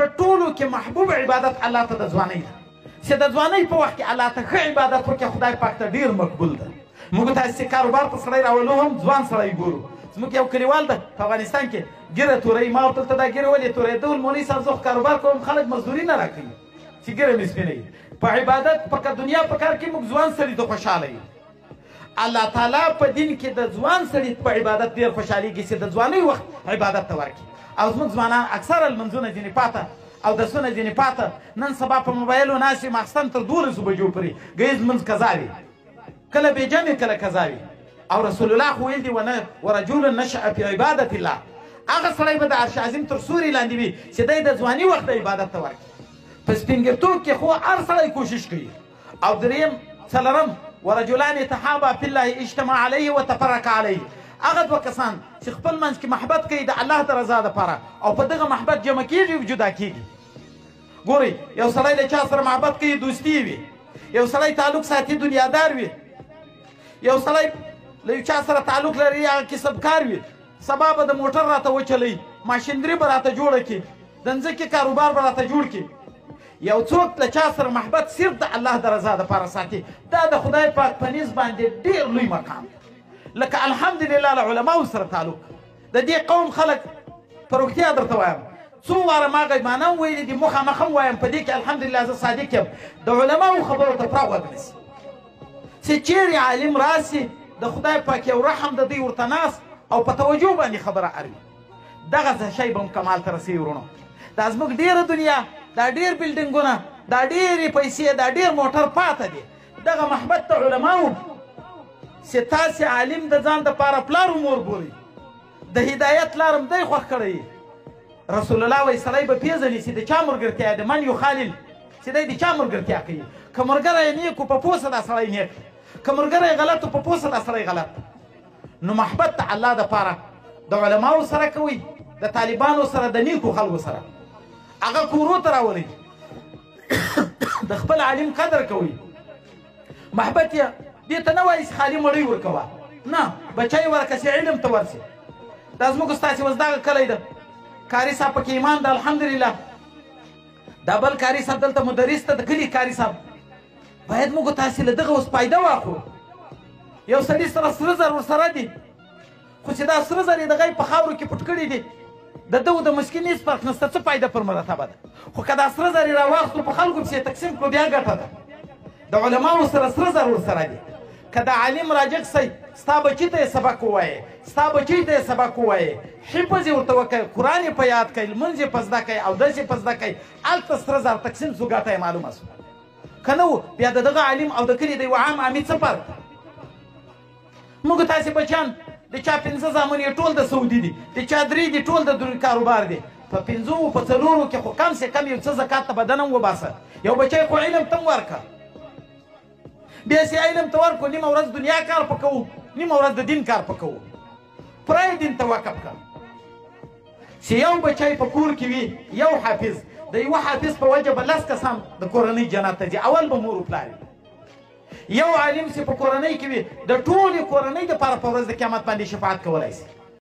په ټولو کې محبوب عبادت الله ته د ځوانۍ ده چې د ځوانۍ په وخت کې الله ته ښه عبادت وکړي خدای پاک ته ډېر مقبول ده. موږ تاسې کاروبار ته سړی راولو هم ځوان سړی ګورو. زموږ یو کلیوال ده په افغانستان کې ګیره توروي. ما ورته دلته دا ګیره ولې توروې؟ ډول مولوي صاحب زه خو کاروبار کوم خلک مزدوري نه راکوي چې ګیره مې سپینوي. په عبادت په دنیا په کار کې موږ ځوان سړي ته خوشحاله یو. الله تعالی په دین کې د ځوان سړي په عبادت ډېر خوشحالېږي چې د ځوانۍ وخت عبادت ته ورکړي. او زموږ ځوانان اکثره لمونځونه ځینې پاته او درسونه ځینې پاته. نن سبا په موبایلو ناست یم ماخستن تر 12 بجو پورې ګیز لمونځ قضا وي، کله بېجمې کله قضا وي. او رسول الله خو ویل دي ورجل نشأ فی عبادة الله. هغه سړی به د عرش عظیم تر سوري لاندې وي چې دی د ځواني وخت د عبادت ته ورکړي. په سپینګرتوب کې خو هر سړی کوشش کوي. او دریم څلورم ورجلان تحابا فی الله اجتمع علیه وتفرق علیه. هغه دوه کسان چې خپل منځ کې محبت کوي د الله د رضا دپاره او په دغه محبت جمع کېږي او جدا کېږي. ګورئ یو سړی له چا سره محبت کوي دوستي وي، یو سړی تعلق ساتي دنیادار وي، یو سړی له یو چا سره تعلق لري هغه کسبکار وي. سبا به د موټر راته وچلوي، ماشیندري به راته جوړه کړي، د ځمکې کاروبار به راته جوړ کړي. یو څوک له چا سره محبت صرف د الله د رضا دپاره ساتي، دا د خدای پاک په نزد باندې ډېر لوی مقام. لکه الحمدلله له علماو سره تعلق. د دې قوم خلک په روغتیا درته وایم څو واره ما غیبانه هم ویلي دي، مخامخ هم وایم. په دې کې الحمدلله زه صادق یم. د علماو خبرو ته پوره غوږ نیسي چې چیرې عالم راسي د خدای پاک یو رحم د دوی ورته ناست او په توجه باندې خبره اروي. دغه شی به هم کمال ته رسوي ورونو. دا زموږ ډېره دنیا، دا ډېر بلډینګونه، دا ډېرې پیسې، دا ډېر موټر پاته دي. دغه محبت د علماو چې تاسې عالم د ځان دپاره پلار و مور بولئ، د هدایت لار هم دی خوښ کړی. رسول الله وایي سړی به پېژني چې د چا ملګرتیا ده. من یخالل چې دی د چا ملګرتیا کوي. که ملګری نیک و په پوسه دا سړی نیک، که ملګری غلط و په پوسه دا سړی غلط. نو محبت د الله دپاره د علماو سره کوئ، د طالبانو سره، د نیکو خلکو سره. هغه کورو ته راولئ، د خپل عالم قدر کوئ. محبت یې دې ته نه وایي چې خالي مړۍ ورکوه، نه، بچی ورکه چې علم ته ورسي. دا زموږ ستاسې اوس دغه کلی ده، کاري صاحب پکې ایمان ده الحمدلله. دا بل کاري صاحب دلته مدرس ته د کلي کاري صاحب. باید موږ تاسې له دغه اوس فایده واخلو. یو سړي سره سره زر ورسره دي، خو چې دا سره زر یې د غیب په خاورو کې پټ کړي دي، د ده او د مسکین هېڅ فرق نشته. څه فایده پر مرتبه ده؟ خو که دا سره زر یې راواخلو په خلکو پسې تقسیم کړو بیا ګټه ده. د علماو سره سره زر ورسره دي. که د عالم راجګ صی ستا بچي ته یې سبق ووایې، ستا بچي ته یې سبق ووایې، حفظ یې ورته وکړئ، قرآن یې په یاد کړئ، لمونځ یې په زده کړئ، اودس یې په زده کړئ، هلته سره زر تقسیم سو ګټه یې معلومه سوه. که نه و بیا د دغه عالم او د کلي د یو عام عامي څه فرق؟ موږ تاسې بچیان د چا 5 زامن یې ټول د سعودي دي، د چا 3 دي ټول د کاروبار دي. په 5 په 4 کې خو کم سے کم یو څه زکات ته بدن هم وباسه. یو بچی خو علم ته هم ورکړه، بیا چې علم ته ورکړو نیمه ورځ دنیا کار په کوو، نیمه ورځ د دین کار په کوو. پرای دین ته وقف کړه چې یو بچی په کور کې وي، یو حافظ، د یوه حافظ په وجه به 10 کسان د کورنۍ جنت ته ځي. اول به مور و پلار یو عالم چې په کورنۍ کې وي د ټولې کورنۍ دپاره په ورځ د قیامت باندې شفاعت کولی شي.